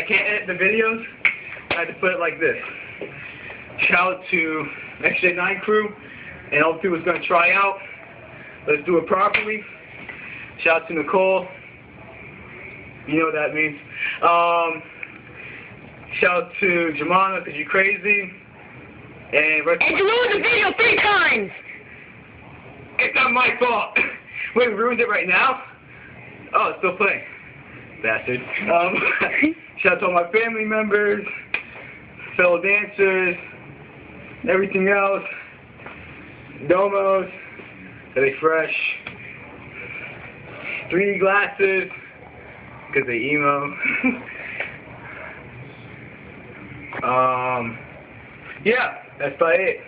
I can't edit the videos, I had to put it like this. Shout out to XJ9 crew and all the people who's going to try out. Let's do it properly. Shout out to Nicole. You know what that means. Shout out to Jamana because you're crazy. And you ruined the video 3 times! It's not my fault. Wait, we ruined it right now? Oh, it's still playing. Bastard. Shout out to all my family members, fellow dancers, everything else. Domos. Are they fresh? 3D glasses. Because they emo. Yeah, that's about it.